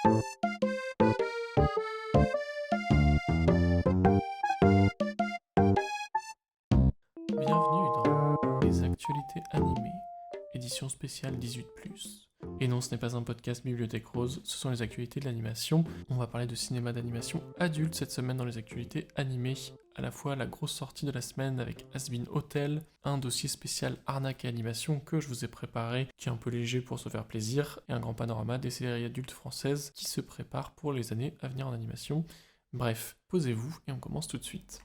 Bienvenue dans les actualités animées, édition spéciale 18+. Et non, ce n'est pas un podcast Bibliothèque Rose, ce sont les actualités de l'animation. On va parler de cinéma d'animation adulte cette semaine dans les actualités animées. À la fois la grosse sortie de la semaine avec Hazbin Hotel, un dossier spécial arnaque et animation que je vous ai préparé, qui est un peu léger pour se faire plaisir, et un grand panorama des séries adultes françaises qui se préparent pour les années à venir en animation. Bref, posez-vous et on commence tout de suite.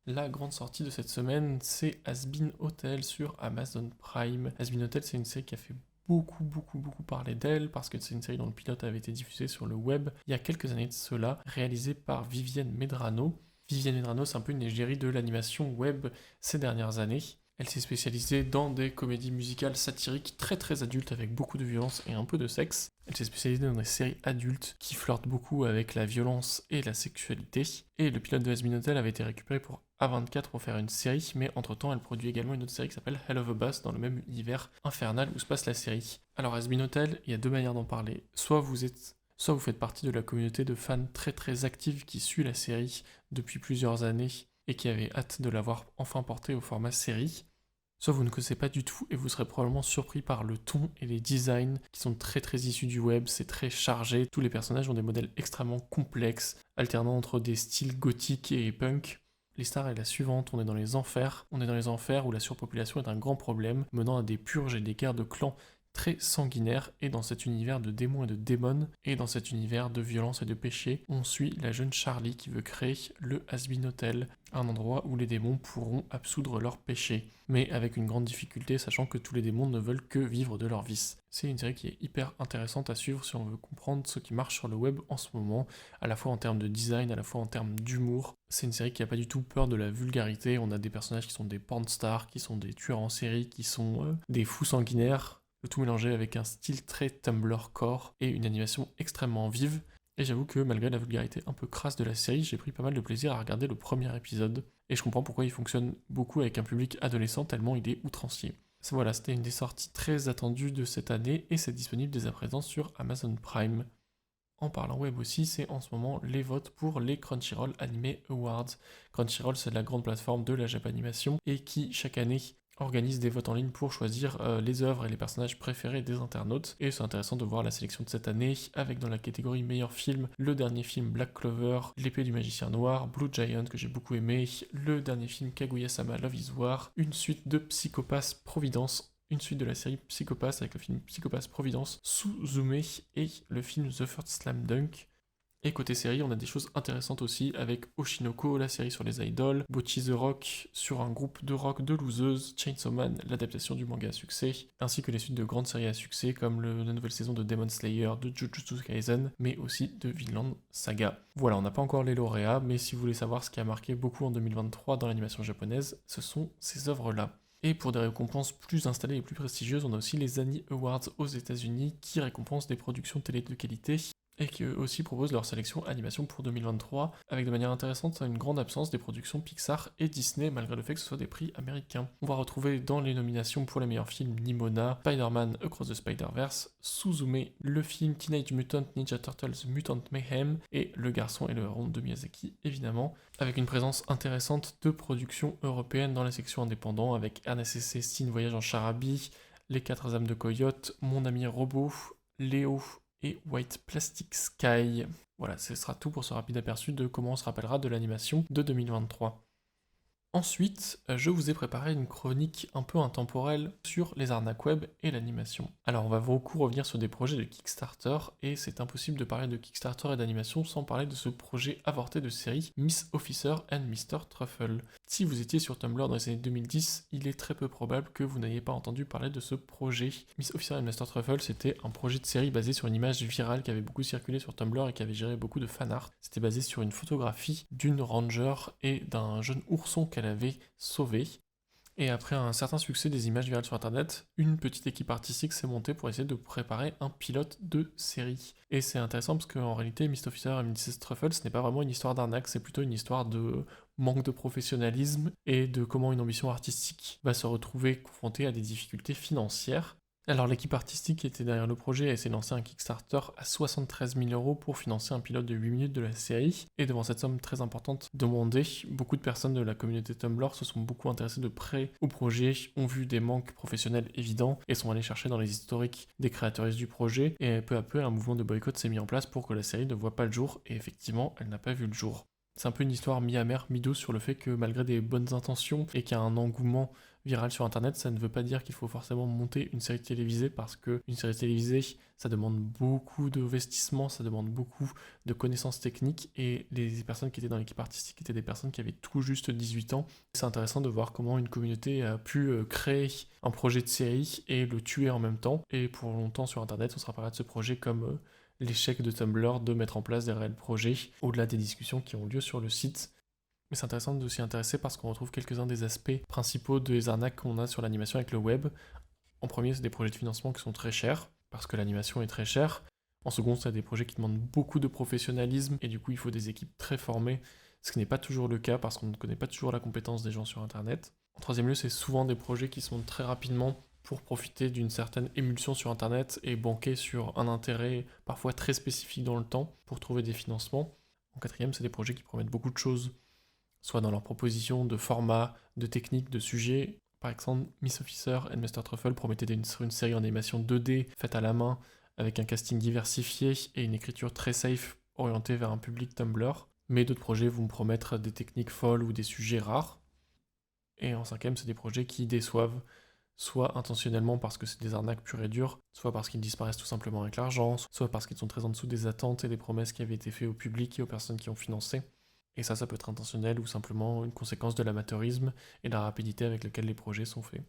La grande sortie de cette semaine, c'est Hazbin Hotel sur Amazon Prime. Hazbin Hotel, c'est une série qui a fait beaucoup parler d'elle, parce que c'est une série dont le pilote avait été diffusé sur le web il y a quelques années de cela, réalisée par Vivienne Medrano. Vivienne Medrano, c'est un peu une égérie de l'animation web ces dernières années. Elle s'est spécialisée dans des comédies musicales satiriques très adultes avec beaucoup de violence et un peu de sexe. Elle s'est spécialisée dans des séries adultes qui flirtent beaucoup avec la violence et la sexualité. Et le pilote de Hazbin Hotel avait été récupéré pour A24 pour faire une série, mais entre-temps elle produit également une autre série qui s'appelle Hell of a Bus dans le même univers infernal où se passe la série. Alors Hazbin Hotel, il y a deux manières d'en parler. Soit vous faites partie de la communauté de fans très active qui suit la série depuis plusieurs années et qui avait hâte de l'avoir enfin portée au format série. Soit vous ne connaissez pas du tout et vous serez probablement surpris par le ton et les designs qui sont très issus du web, c'est très chargé, tous les personnages ont des modèles extrêmement complexes, alternant entre des styles gothiques et punk. L'histoire est la suivante, on est dans les enfers où la surpopulation est un grand problème, menant à des purges et des guerres de clans très sanguinaires, et dans cet univers de démons et de démons, et dans cet univers de violence et de péché, on suit la jeune Charlie qui veut créer le Hazbin Hotel, un endroit où les démons pourront absoudre leurs péchés, mais avec une grande difficulté, sachant que tous les démons ne veulent que vivre de leurs vices. C'est une série qui est hyper intéressante à suivre si on veut comprendre ce qui marche sur le web en ce moment, à la fois en termes de design, à la fois en termes d'humour. C'est une série qui n'a pas du tout peur de la vulgarité, on a des personnages qui sont des pornstars, qui sont des tueurs en série, qui sont des fous sanguinaires, le tout mélangé avec un style très Tumblr core et une animation extrêmement vive. Et j'avoue que malgré la vulgarité un peu crasse de la série, j'ai pris pas mal de plaisir à regarder le premier épisode, et je comprends pourquoi il fonctionne beaucoup avec un public adolescent tellement il est outrancier. Voilà, c'était une des sorties très attendues de cette année, et c'est disponible dès à présent sur Amazon Prime. En parlant web aussi, c'est en ce moment les votes pour les Crunchyroll Anime Awards. Crunchyroll, c'est la grande plateforme de la Japanimation, et qui, chaque année, organise des votes en ligne pour choisir les œuvres et les personnages préférés des internautes. Et c'est intéressant de voir la sélection de cette année, avec dans la catégorie meilleur film, le dernier film Black Clover, L'épée du magicien noir, Blue Giant que j'ai beaucoup aimé, le dernier film Kaguya-sama Love is War, une suite de Psycho-Pass Providence, une suite de la série Psycho-Pass avec le film Psycho-Pass Providence, Suzume et le film The First Slam Dunk. Et côté série, on a des choses intéressantes aussi avec Oshinoko, la série sur les idoles, Bocchi the Rock sur un groupe de rock de loseuses, Chainsaw Man, l'adaptation du manga à succès, ainsi que les suites de grandes séries à succès comme la nouvelle saison de Demon Slayer, de Jujutsu Kaisen, mais aussi de Vinland Saga. Voilà, on n'a pas encore les lauréats, mais si vous voulez savoir ce qui a marqué beaucoup en 2023 dans l'animation japonaise, ce sont ces œuvres-là. Et pour des récompenses plus installées et plus prestigieuses, on a aussi les Annie Awards aux États-Unis qui récompensent des productions télé de qualité et qui eux aussi proposent leur sélection animation pour 2023, avec de manière intéressante une grande absence des productions Pixar et Disney, malgré le fait que ce soit des prix américains. On va retrouver dans les nominations pour les meilleurs films Nimona, Spider-Man Across the Spider-Verse, Suzume, le film Teenage Mutant Ninja Turtles Mutant Mayhem, et Le Garçon et le Héron de Miyazaki, évidemment, avec une présence intéressante de productions européennes dans la section indépendants, avec Ernest et Cécile Voyage en Charabie, Les Quatre âmes de Coyote, Mon ami Robot, Léo, et White Plastic Sky. Voilà, ce sera tout pour ce rapide aperçu de comment on se rappellera de l'animation de 2023. Ensuite, je vous ai préparé une chronique un peu intemporelle sur les arnaques web et l'animation. Alors on va beaucoup revenir sur des projets de Kickstarter, et c'est impossible de parler de Kickstarter et d'animation sans parler de ce projet avorté de série Miss Officer and Mr. Truffle. Si vous étiez sur Tumblr dans les années 2010, il est très peu probable que vous n'ayez pas entendu parler de ce projet. Miss Officer and Mr. Truffle, c'était un projet de série basé sur une image virale qui avait beaucoup circulé sur Tumblr et qui avait géré beaucoup de fanart. C'était basé sur une photographie d'une ranger et d'un jeune ourson qu'elle avait sauvé. Et après un certain succès des images virales sur internet, une petite équipe artistique s'est montée pour essayer de préparer un pilote de série. Et c'est intéressant parce qu'en réalité, Miss Officer et Mrs. Truffle, ce n'est pas vraiment une histoire d'arnaque, c'est plutôt une histoire de manque de professionnalisme et de comment une ambition artistique va se retrouver confrontée à des difficultés financières. Alors l'équipe artistique qui était derrière le projet a essayé de lancer un Kickstarter à 73 000 € pour financer un pilote de 8 minutes de la série, et devant cette somme très importante demandée, beaucoup de personnes de la communauté Tumblr se sont beaucoup intéressées de près au projet, ont vu des manques professionnels évidents et sont allés chercher dans les historiques des créateuristes du projet, et peu à peu un mouvement de boycott s'est mis en place pour que la série ne voit pas le jour, et effectivement elle n'a pas vu le jour. C'est un peu une histoire mi-amère, mi-douce sur le fait que malgré des bonnes intentions et qu'il y a un engouement viral sur internet, ça ne veut pas dire qu'il faut forcément monter une série télévisée, parce que une série télévisée, ça demande beaucoup d'investissement, ça demande beaucoup de connaissances techniques, et les personnes qui étaient dans l'équipe artistique étaient des personnes qui avaient tout juste 18 ans. C'est intéressant de voir comment une communauté a pu créer un projet de série et le tuer en même temps, et pour longtemps sur internet on sera parlé de ce projet comme l'échec de Tumblr de mettre en place des réels projets, au-delà des discussions qui ont lieu sur le site. Mais c'est intéressant de s'y intéresser parce qu'on retrouve quelques-uns des aspects principaux des arnaques qu'on a sur l'animation avec le web. En premier, c'est des projets de financement qui sont très chers, parce que l'animation est très chère. En second, c'est des projets qui demandent beaucoup de professionnalisme, et du coup, il faut des équipes très formées, ce qui n'est pas toujours le cas parce qu'on ne connaît pas toujours la compétence des gens sur Internet. En troisième lieu, c'est souvent des projets qui se montent très rapidement pour profiter d'une certaine émulsion sur Internet et banquer sur un intérêt parfois très spécifique dans le temps pour trouver des financements. En quatrième, c'est des projets qui promettent beaucoup de choses, soit dans leur proposition de format, de technique, de sujet. Par exemple, Miss Officer et Mr. Truffle promettaient une série en animation 2D faite à la main, avec un casting diversifié et une écriture très safe orientée vers un public Tumblr. Mais d'autres projets vont promettre des techniques folles ou des sujets rares. Et en cinquième, c'est des projets qui déçoivent, soit intentionnellement parce que c'est des arnaques pures et dures, soit parce qu'ils disparaissent tout simplement avec l'argent, soit parce qu'ils sont très en dessous des attentes et des promesses qui avaient été faites au public et aux personnes qui ont financé. Et ça peut être intentionnel ou simplement une conséquence de l'amateurisme et de la rapidité avec laquelle les projets sont faits.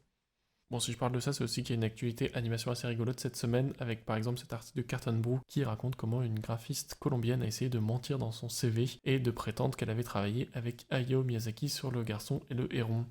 Bon, si je parle de ça, c'est aussi qu'il y a une actualité animation assez rigolote cette semaine, avec par exemple cet article de Carton Brew qui raconte comment une graphiste colombienne a essayé de mentir dans son CV et de prétendre qu'elle avait travaillé avec Hayao Miyazaki sur Le Garçon et le Héron.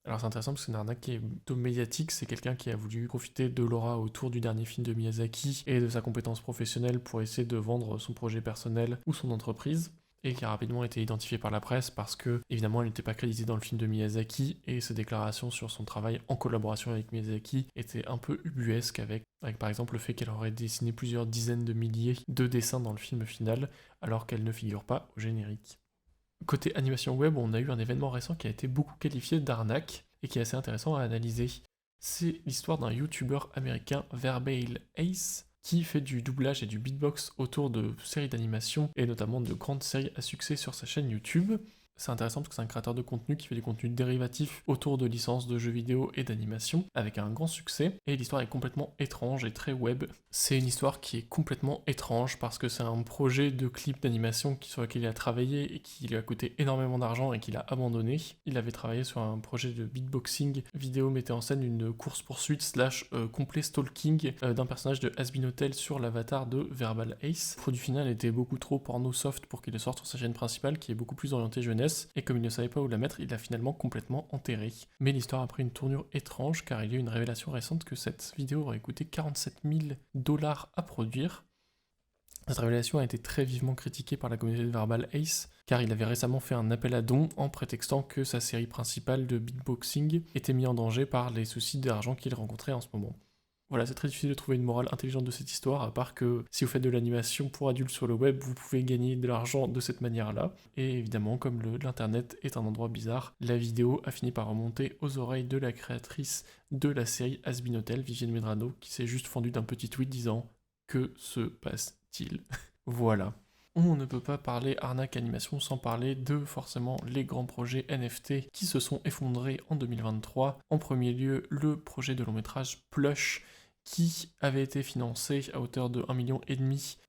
Alors c'est intéressant parce que c'est une arnaque qui est plutôt médiatique, c'est quelqu'un qui a voulu profiter de l'aura autour du dernier film de Miyazaki et de sa compétence professionnelle pour essayer de vendre son projet personnel ou son entreprise, et qui a rapidement été identifiée par la presse parce que, évidemment, elle n'était pas créditée dans le film de Miyazaki, et ses déclarations sur son travail en collaboration avec Miyazaki étaient un peu ubuesques, avec par exemple le fait qu'elle aurait dessiné plusieurs dizaines de milliers de dessins dans le film final, alors qu'elle ne figure pas au générique. Côté animation web, on a eu un événement récent qui a été beaucoup qualifié d'arnaque, et qui est assez intéressant à analyser. C'est l'histoire d'un youtubeur américain, Verbale Ace, qui fait du doublage et du beatbox autour de séries d'animation, et notamment de grandes séries à succès sur sa chaîne YouTube. C'est intéressant parce que c'est un créateur de contenu qui fait des contenus dérivatifs autour de licences de jeux vidéo et d'animation, avec un grand succès, et l'histoire est complètement étrange et très web. C'est une histoire qui est complètement étrange parce que c'est un projet de clip d'animation sur lequel il a travaillé et qui lui a coûté énormément d'argent et qu'il a abandonné. Il avait travaillé sur un projet de beatboxing vidéo mettait en scène une course-poursuite / complet stalking d'un personnage de Hazbin Hotel sur l'avatar de Verbal Ace. Le produit final était beaucoup trop porno soft pour qu'il le sorte sur sa chaîne principale qui est beaucoup plus orientée jeunesse, et comme il ne savait pas où la mettre, il l'a finalement complètement enterré. Mais l'histoire a pris une tournure étrange car il y a eu une révélation récente que cette vidéo aurait coûté 47 000 $ à produire. Cette révélation a été très vivement critiquée par la communauté de Verbal Ace, car il avait récemment fait un appel à dons en prétextant que sa série principale de beatboxing était mise en danger par les soucis d'argent qu'il rencontrait en ce moment. Voilà, c'est très difficile de trouver une morale intelligente de cette histoire, à part que si vous faites de l'animation pour adultes sur le web, vous pouvez gagner de l'argent de cette manière-là. Et évidemment, comme l'internet est un endroit bizarre, la vidéo a fini par remonter aux oreilles de la créatrice de la série Hazbin Hotel, Vivienne Medrano, qui s'est juste fendue d'un petit tweet disant « Que se passe-t-il ?» Voilà. On ne peut pas parler arnaque animation sans parler de forcément les grands projets NFT qui se sont effondrés en 2023. En premier lieu, le projet de long métrage Plush, qui avait été financé à hauteur de 1,5 million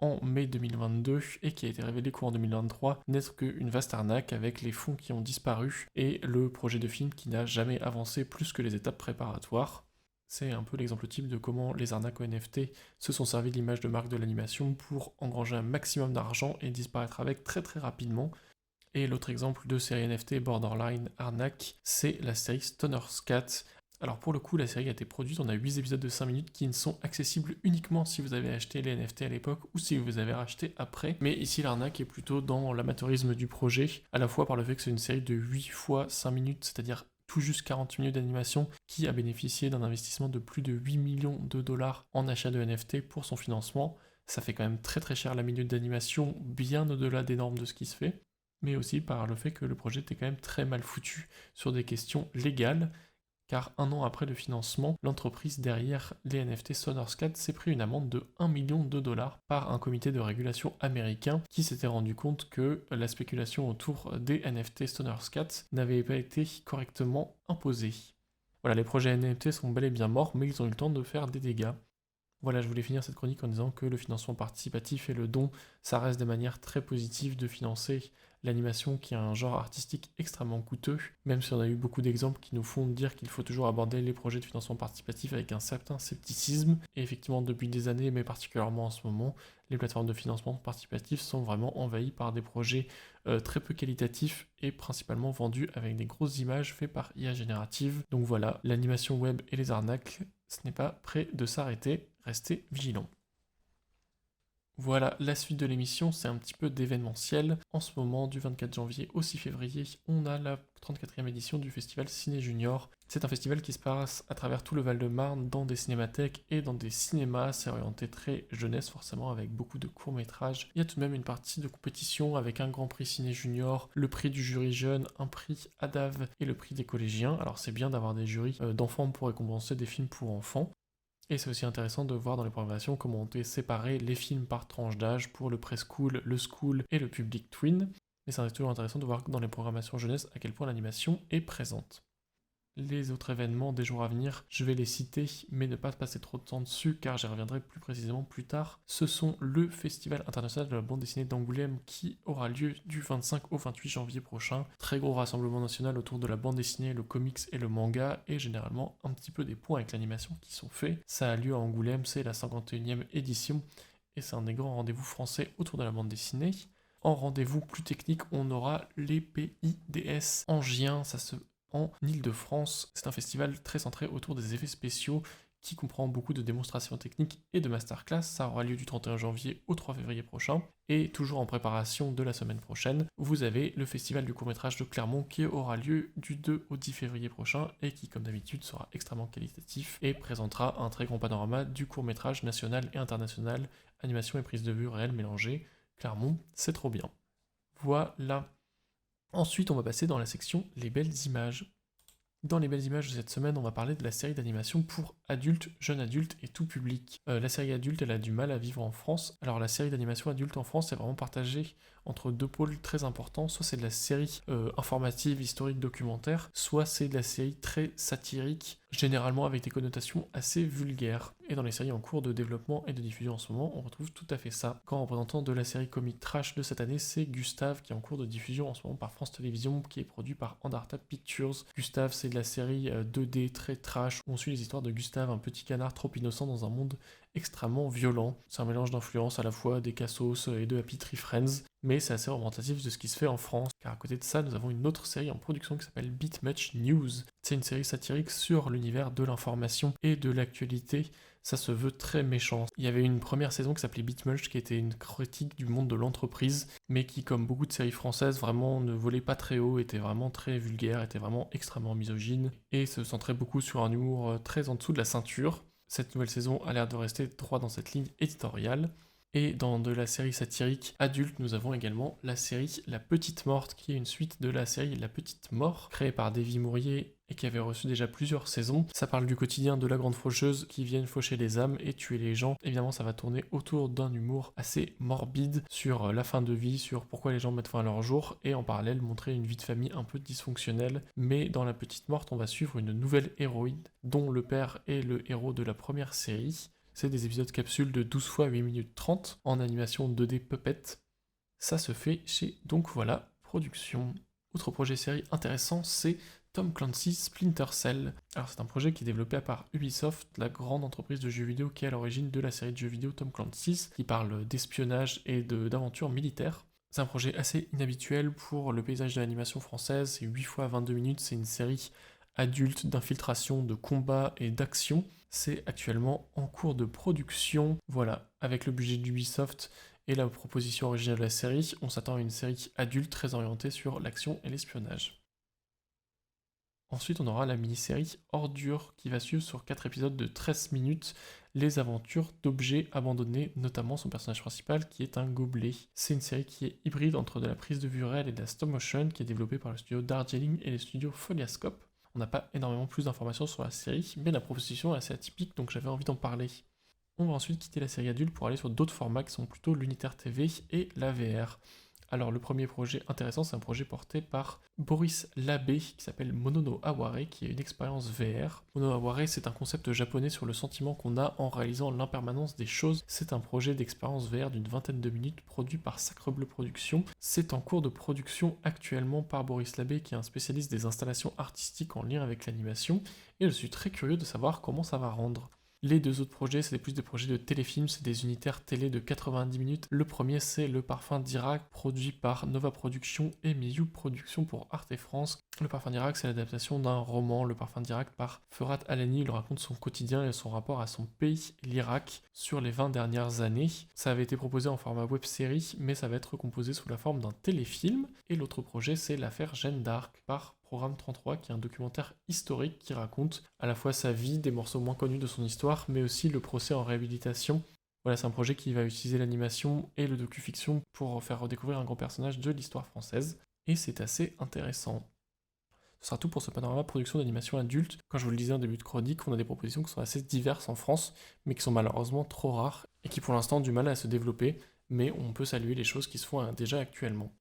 en mai 2022 et qui a été révélé courant 2023 n'être qu'une vaste arnaque avec les fonds qui ont disparu et le projet de film qui n'a jamais avancé plus que les étapes préparatoires. C'est un peu l'exemple type de comment les arnaques aux NFT se sont servis de l'image de marque de l'animation pour engranger un maximum d'argent et disparaître avec très très rapidement. Et l'autre exemple de série NFT borderline arnaque, c'est la série Stoner's Cat. Alors pour le coup, la série a été produite, on a 8 épisodes de 5 minutes qui ne sont accessibles uniquement si vous avez acheté les NFT à l'époque ou si vous avez racheté après. Mais ici l'arnaque est plutôt dans l'amateurisme du projet, à la fois par le fait que c'est une série de 8 fois 5 minutes, c'est-à-dire tout juste 40 minutes d'animation, qui a bénéficié d'un investissement de plus de 8 millions de dollars en achat de NFT pour son financement. Ça fait quand même très très cher la minute d'animation, bien au-delà des normes de ce qui se fait, mais aussi par le fait que le projet était quand même très mal foutu sur des questions légales, car un an après le financement, l'entreprise derrière les NFT Sonorscat s'est pris une amende de 1 million de dollars par un comité de régulation américain qui s'était rendu compte que la spéculation autour des NFT Sonorscat n'avait pas été correctement imposée. Voilà, les projets NFT sont bel et bien morts, mais ils ont eu le temps de faire des dégâts. Voilà, je voulais finir cette chronique en disant que le financement participatif et le don, ça reste des manières très positives de financer l'animation qui est un genre artistique extrêmement coûteux, même si on a eu beaucoup d'exemples qui nous font dire qu'il faut toujours aborder les projets de financement participatif avec un certain scepticisme. Et effectivement, depuis des années, mais particulièrement en ce moment, les plateformes de financement participatif sont vraiment envahies par des projets très peu qualitatifs et principalement vendus avec des grosses images faites par IA générative. Donc voilà, l'animation web et les arnaques, ce n'est pas prêt de s'arrêter, restez vigilants. Voilà, la suite de l'émission, c'est un petit peu d'événementiel. En ce moment, du 24 janvier au 6 février, on a la 34e édition du festival Ciné Junior. C'est un festival qui se passe à travers tout le Val-de-Marne, dans des cinémathèques et dans des cinémas. C'est orienté très jeunesse, forcément, avec beaucoup de courts-métrages. Il y a tout de même une partie de compétition avec un grand prix Ciné Junior, le prix du jury jeune, un prix ADAV et le prix des collégiens. Alors c'est bien d'avoir des jurys d'enfants pour récompenser des films pour enfants. Et c'est aussi intéressant de voir dans les programmations comment on peut séparer les films par tranche d'âge pour le preschool, le school et le public twin. Et c'est toujours intéressant de voir dans les programmations jeunesse à quel point l'animation est présente. Les autres événements des jours à venir, je vais les citer, mais ne pas passer trop de temps dessus, car j'y reviendrai plus précisément plus tard. Ce sont le Festival international de la bande dessinée d'Angoulême qui aura lieu du 25 au 28 janvier prochain. Très gros rassemblement national autour de la bande dessinée, le comics et le manga, et généralement un petit peu des points avec l'animation qui sont faits. Ça a lieu à Angoulême, c'est la 51e édition, et c'est un des grands rendez-vous français autour de la bande dessinée. En rendez-vous plus technique, on aura les PIDS Angien, ça se en Ile-de-France. C'est un festival très centré autour des effets spéciaux qui comprend beaucoup de démonstrations techniques et de masterclass. Ça aura lieu du 31 janvier au 3 février prochain. Et toujours en préparation de la semaine prochaine, vous avez le festival du court-métrage de Clermont qui aura lieu du 2 au 10 février prochain et qui, comme d'habitude, sera extrêmement qualitatif et présentera un très grand panorama du court-métrage national et international, animation et prise de vue réelle mélangée. Clermont, c'est trop bien. Voilà. Ensuite, on va passer dans la section Les belles images. Dans les belles images de cette semaine, on va parler de la série d'animation pour adultes, jeunes adultes et tout public. La série adulte, elle a du mal à vivre en France. Alors la série d'animation adulte en France est vraiment partagée entre deux pôles très importants. Soit c'est de la série informative, historique, documentaire, soit c'est de la série très satirique, généralement avec des connotations assez vulgaires. Et dans les séries en cours de développement et de diffusion en ce moment, on retrouve tout à fait ça. Grand représentant de la série comique trash de cette année, c'est Gustave, qui est en cours de diffusion en ce moment par France Télévisions, qui est produit par Andarta Pictures. Gustave, c'est de la série 2D très trash, où on suit les histoires de Gustave, un petit canard trop innocent dans un monde extrêmement violent. C'est un mélange d'influences à la fois des Cassos et de Happy Tree Friends, mais c'est assez représentatif de ce qui se fait en France, car à côté de ça, nous avons une autre série en production qui s'appelle Beat Much News. C'est une série satirique sur l'univers de l'information et de l'actualité. Ça se veut très méchant. Il y avait une première saison qui s'appelait Bitmulch, qui était une critique du monde de l'entreprise, mais qui, comme beaucoup de séries françaises, vraiment ne volait pas très haut, était vraiment très vulgaire, était vraiment extrêmement misogyne, et se centrait beaucoup sur un humour très en dessous de la ceinture. Cette nouvelle saison a l'air de rester droit dans cette ligne éditoriale. Et dans de la série satirique adulte, nous avons également la série La Petite Morte, qui est une suite de la série La Petite Mort, créée par Davy Mourier et qui avait reçu déjà plusieurs saisons. Ça parle du quotidien de la grande faucheuse qui viennent faucher les âmes et tuer les gens. Évidemment, ça va tourner autour d'un humour assez morbide sur la fin de vie, sur pourquoi les gens mettent fin à leur jour, et en parallèle montrer une vie de famille un peu dysfonctionnelle. Mais dans La Petite Morte, on va suivre une nouvelle héroïne, dont le père est le héros de la première série. C'est des épisodes capsules de 12 fois 8 minutes 30 en animation 2D Puppet. Ça se fait chez Donc Voilà Productions. Autre projet série intéressant, c'est Tom Clancy's Splinter Cell. Alors c'est un projet qui est développé par Ubisoft, la grande entreprise de jeux vidéo qui est à l'origine de la série de jeux vidéo Tom Clancy's, qui parle d'espionnage et d'aventure militaire. C'est un projet assez inhabituel pour le paysage de l'animation française, c'est 8 fois 22 minutes, c'est une série adulte d'infiltration, de combat et d'action. C'est actuellement en cours de production. Voilà, avec le budget d'Ubisoft et la proposition originale de la série, on s'attend à une série adulte très orientée sur l'action et l'espionnage. Ensuite, on aura la mini-série Ordure qui va suivre sur 4 épisodes de 13 minutes les aventures d'objets abandonnés, notamment son personnage principal qui est un gobelet. C'est une série qui est hybride entre de la prise de vue réelle et de la stop motion qui est développée par le studio Darjeeling et les studios Foliascope. On n'a pas énormément plus d'informations sur la série, mais la proposition est assez atypique donc j'avais envie d'en parler. On va ensuite quitter la série adulte pour aller sur d'autres formats qui sont plutôt l'unitaire TV et la VR. Alors le premier projet intéressant, c'est un projet porté par Boris Labbé qui s'appelle Mono no Aware, qui est une expérience VR. Mono Aware, c'est un concept japonais sur le sentiment qu'on a en réalisant l'impermanence des choses. C'est un projet d'expérience VR d'une 20aine de minutes produit par Sacre Bleu Productions. C'est en cours de production actuellement par Boris Labbé, qui est un spécialiste des installations artistiques en lien avec l'animation, et je suis très curieux de savoir comment ça va rendre. Les deux autres projets, c'est plus des projets de téléfilms, c'est des unitaires télé de 90 minutes. Le premier, c'est Le Parfum d'Irak, produit par Nova Productions et Miyu Productions pour Arte France. Le Parfum d'Irak, c'est l'adaptation d'un roman, Le Parfum d'Irak, par Ferhat Alani. Il raconte son quotidien et son rapport à son pays, l'Irak, sur les 20 dernières années. Ça avait été proposé en format web-série, mais ça va être recomposé sous la forme d'un téléfilm. Et l'autre projet, c'est L'affaire Jeanne d'Arc, par Programme 33, qui est un documentaire historique qui raconte à la fois sa vie, des morceaux moins connus de son histoire, mais aussi le procès en réhabilitation. Voilà, c'est un projet qui va utiliser l'animation et le docu-fiction pour faire redécouvrir un grand personnage de l'histoire française, et c'est assez intéressant. Ce sera tout pour ce panorama production d'animation adulte. Comme je vous le disais en début de chronique, on a des propositions qui sont assez diverses en France, mais qui sont malheureusement trop rares, et qui pour l'instant ont du mal à se développer, mais on peut saluer les choses qui se font déjà actuellement.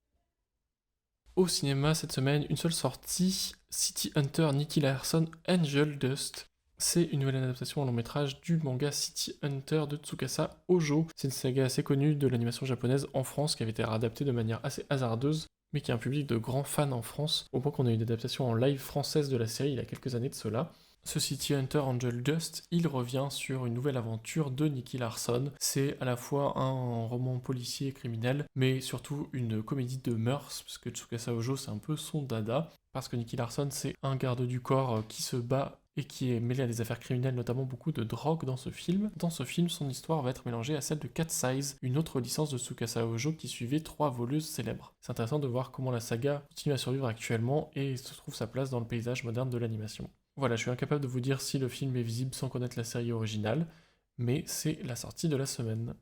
Au cinéma cette semaine, une seule sortie, City Hunter Nicky Larson Angel Dust. C'est une nouvelle adaptation en long métrage du manga City Hunter de Tsukasa Ojo. C'est une saga assez connue de l'animation japonaise en France qui avait été réadaptée de manière assez hasardeuse, mais qui a un public de grands fans en France, au point qu'on a eu une adaptation en live française de la série il y a quelques années de cela. Ce City Hunter Angel Dust, il revient sur une nouvelle aventure de Nicky Larson. C'est à la fois un roman policier et criminel, mais surtout une comédie de mœurs, parce que Tsukasa Ojo c'est un peu son dada, parce que Nicky Larson c'est un garde du corps qui se bat et qui est mêlé à des affaires criminelles, notamment beaucoup de drogue dans ce film. Dans ce film, son histoire va être mélangée à celle de Cat Size, une autre licence de Tsukasa Ojo qui suivait 3 voleuses célèbres. C'est intéressant de voir comment la saga continue à survivre actuellement et se trouve sa place dans le paysage moderne de l'animation. Voilà, je suis incapable de vous dire si le film est visible sans connaître la série originale, mais c'est la sortie de la semaine.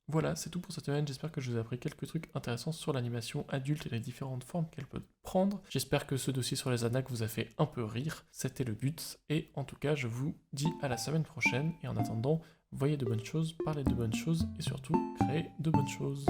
Voilà, c'est tout pour cette semaine, j'espère que je vous ai appris quelques trucs intéressants sur l'animation adulte et les différentes formes qu'elle peut prendre. J'espère que ce dossier sur les anacs vous a fait un peu rire, c'était le but, et en tout cas je vous dis à la semaine prochaine, et en attendant, voyez de bonnes choses, parlez de bonnes choses, et surtout, créez de bonnes choses.